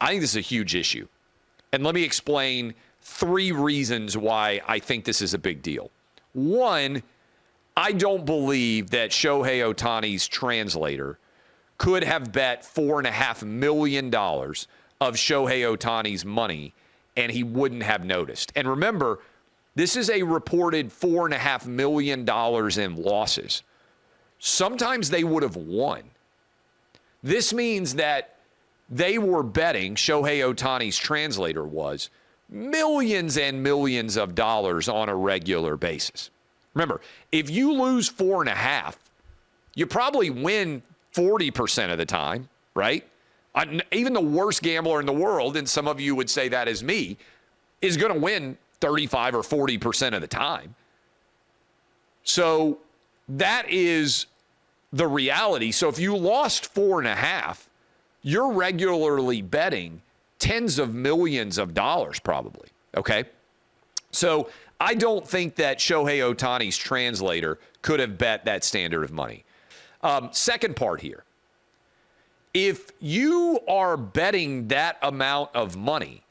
I think this is a huge issue. And let me explain 3 reasons why I think this is a big deal. One, I don't believe that Shohei Ohtani's translator could have bet $4.5 million of Shohei Ohtani's money and he wouldn't have noticed. And remember, this is a reported $4.5 million in losses. Sometimes they would have won. This means that they were betting, Shohei Ohtani's translator was, millions and millions of dollars on a regular basis. Remember, if you lose 4.5, you probably win 40% of the time, right? Even the worst gambler in the world, and some of you would say that is me, is going to win 35 or 40% of the time. So that is the reality. So if you lost 4.5, you're regularly betting tens of millions of dollars probably, okay? So I don't think that Shohei Ohtani's translator could have bet that standard of money. Second part here. If you are betting that amount of money,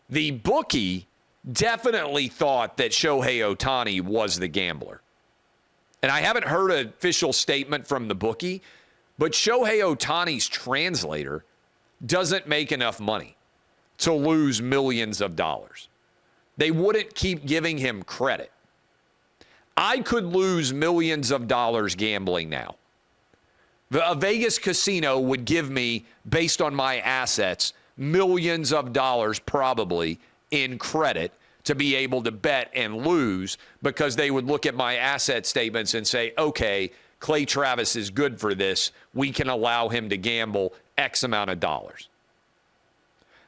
the bookie definitely thought that Shohei Ohtani was the gambler. And I haven't heard an official statement from the bookie, but Shohei Ohtani's translator doesn't make enough money to lose millions of dollars. They wouldn't keep giving him credit. I could lose millions of dollars gambling now. A Vegas casino would give me, based on my assets, millions of dollars probably in credit to be able to bet and lose because they would look at my asset statements and say, okay, Clay Travis is good for this. We can allow him to gamble X amount of dollars.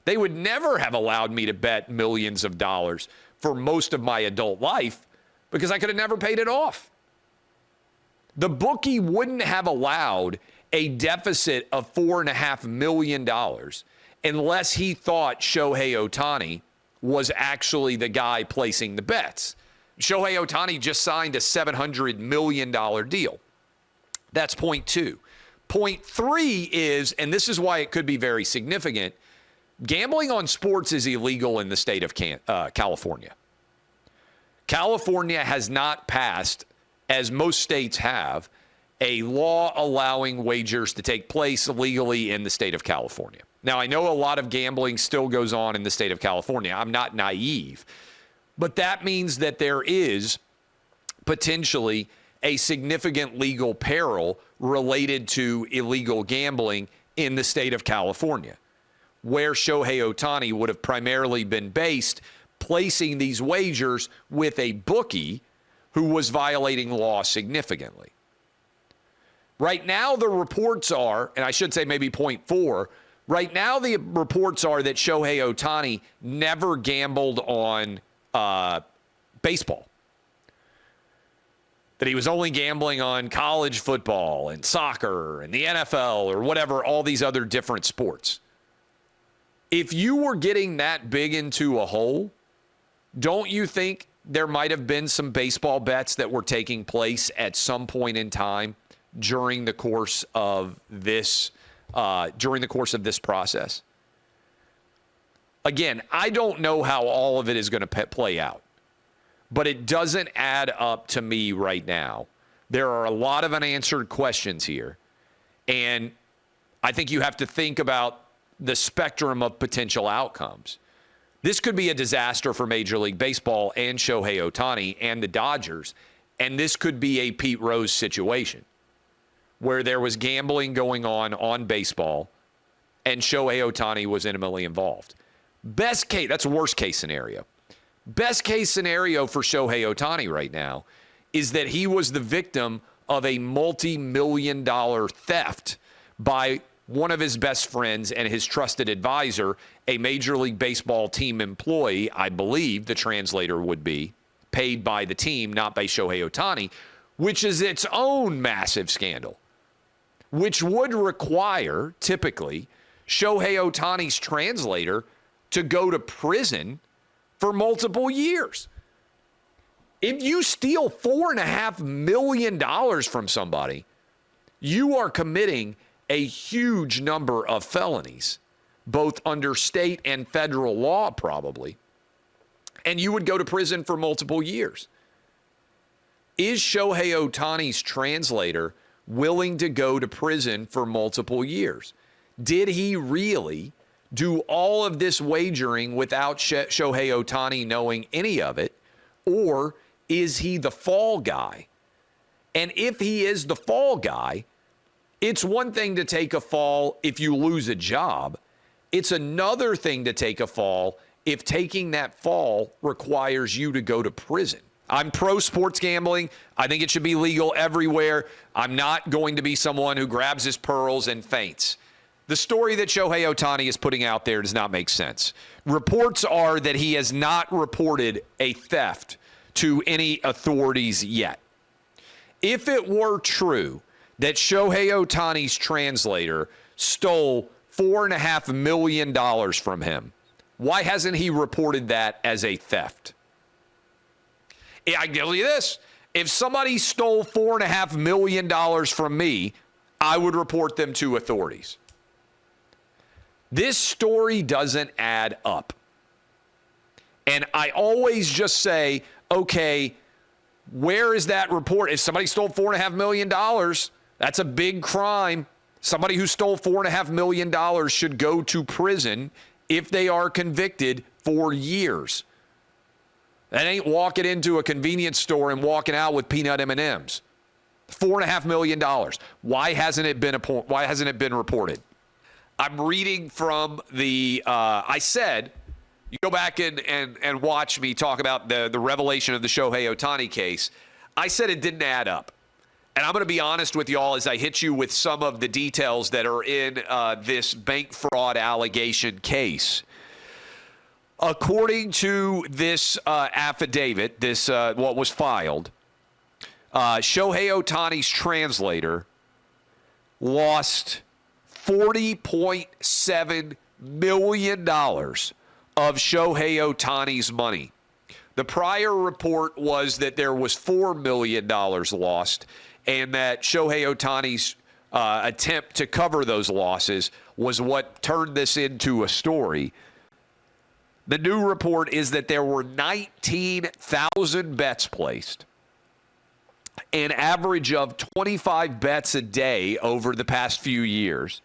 They would never have allowed me to bet millions of dollars for most of my adult life because I could have never paid it off. The bookie wouldn't have allowed a deficit of $4.5 million unless he thought Shohei Ohtani was actually the guy placing the bets. Shohei Ohtani just signed a $700 million deal. That's point 2. Point 3 is, and this is why it could be very significant, gambling on sports is illegal in the state of California. California has not passed, as most states have, a law allowing wagers to take place legally in the state of California. Now, I know a lot of gambling still goes on in the state of California. I'm not naive. But that means that there is potentially a significant legal peril related to illegal gambling in the state of California, where Shohei Ohtani would have primarily been based, placing these wagers with a bookie who was violating law significantly. Right now, the reports are, and I should say maybe point 4, right now the reports are that Shohei Ohtani never gambled on baseball. That he was only gambling on college football and soccer and the NFL or whatever, all these other different sports. If you were getting that big into a hole, don't you think there might have been some baseball bets that were taking place at some point in time during the course of this process? Again, I don't know how all of it is going to play out, but it doesn't add up to me right now. There are a lot of unanswered questions here, and I think you have to think about the spectrum of potential outcomes. This could be a disaster for Major League Baseball and Shohei Ohtani and the Dodgers, and this could be a Pete Rose situation where there was gambling going on baseball and Shohei Ohtani was intimately involved. Best case, that's worst case scenario. Best case scenario for Shohei Ohtani right now is that he was the victim of a multi-million-dollar theft by one of his best friends and his trusted advisor, a Major League Baseball team employee, I believe the translator would be, paid by the team, not by Shohei Ohtani, which is its own massive scandal, which would require, typically, Shohei Ohtani's translator to go to prison for multiple years. If you steal $4.5 million from somebody, you are committing a huge number of felonies both under state and federal law, probably. And you would go to prison for multiple years. Is Shohei Ohtani's translator willing to go to prison for multiple years? Did he really do all of this wagering without Shohei Ohtani knowing any of it? Or is he the fall guy? And if he is the fall guy, it's one thing to take a fall if you lose a job. It's another thing to take a fall if taking that fall requires you to go to prison. I'm pro sports gambling. I think it should be legal everywhere. I'm not going to be someone who grabs his pearls and faints. The story that Shohei Ohtani is putting out there does not make sense. Reports are that he has not reported a theft to any authorities yet. If it were true that Shohei Ohtani's translator stole $4.5 million from him, why hasn't he reported that as a theft? I can tell you this. If somebody stole $4.5 million from me, I would report them to authorities. This story doesn't add up. And I always just say, okay, where is that report? If somebody stole $4.5 million, that's a big crime. Somebody who stole $4.5 million should go to prison if they are convicted for years. That ain't walking into a convenience store and walking out with peanut M&Ms. $4.5 million. Why hasn't it been reported? I'm reading from the, I said, you go back and watch me talk about the revelation of the Shohei Ohtani case. I said it didn't add up. And I'm going to be honest with y'all as I hit you with some of the details that are in this bank fraud allegation case. According to this affidavit, this what was filed, Shohei Ohtani's translator lost $40.7 million of Shohei Ohtani's money. The prior report was that there was $4 million lost, and that Shohei Ohtani's attempt to cover those losses was what turned this into a story. The new report is that there were 19,000 bets placed, an average of 25 bets a day over the past few years.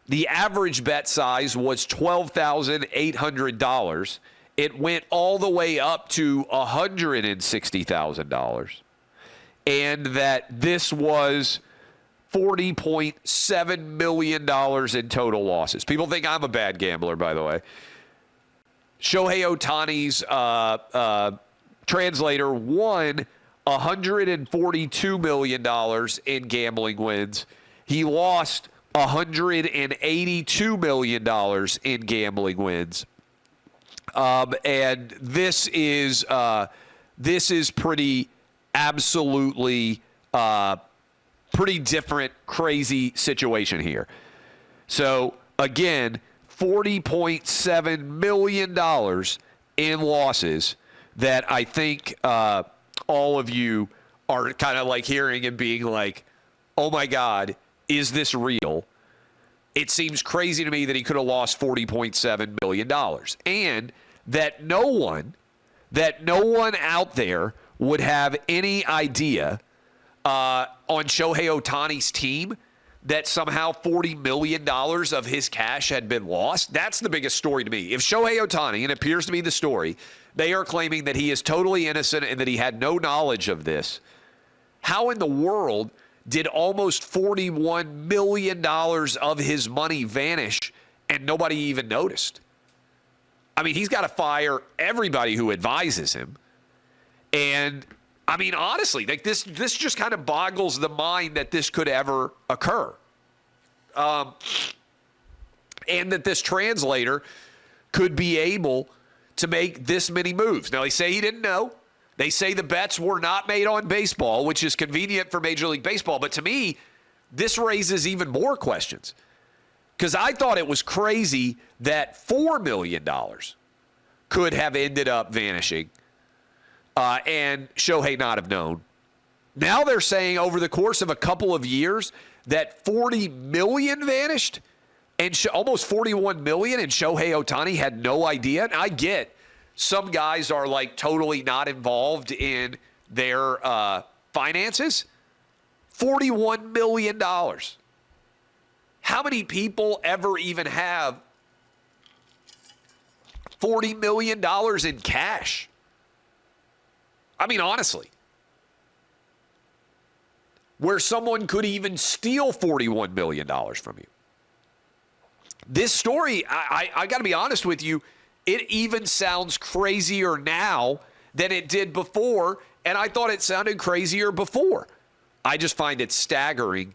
The average bet size was $12,800. It went all the way up to $160,000. And that this was $40.7 million in total losses. People think I'm a bad gambler, by the way. Shohei Ohtani's translator won $142 million in gambling wins. He lost $182 million in gambling wins. And this is pretty absolutely pretty different, crazy situation here. So, again, $40.7 million in losses that I think all of you are kind of like hearing and being like, oh, my God, is this real? It seems crazy to me that he could have lost $40.7 million. And that no one out there would have any idea on Shohei Ohtani's team that somehow $40 million of his cash had been lost. That's the biggest story to me. If Shohei Ohtani, and it appears to be the story, they are claiming that he is totally innocent and that he had no knowledge of this, how in the world did almost $41 million of his money vanish and nobody even noticed? I mean, he's got to fire everybody who advises him. And I mean, honestly, like this just kind of boggles the mind that this could ever occur. And that this translator could be able to make this many moves. Now, they say he didn't know. They say the bets were not made on baseball, which is convenient for Major League Baseball. But to me, this raises even more questions. Because I thought it was crazy that $4 million could have ended up vanishing. And Shohei not have known. Now they're saying over the course of a couple of years that $40 million vanished. and almost $41 million, and Shohei Ohtani had no idea. And I get some guys are like totally not involved in their finances. $41 million. How many people ever even have $40 million in cash? I mean, honestly. Where someone could even steal $41 million from you. This story, I got to be honest with you, it even sounds crazier now than it did before, and I thought it sounded crazier before. I just find it staggering.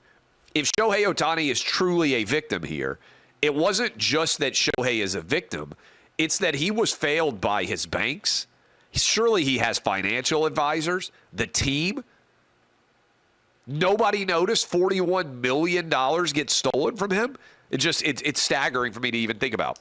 If Shohei Ohtani is truly a victim here, it wasn't just that Shohei is a victim, it's that he was failed by his banks. Surely he has financial advisors, the team. Nobody noticed $41 million get stolen from him. It's staggering for me to even think about.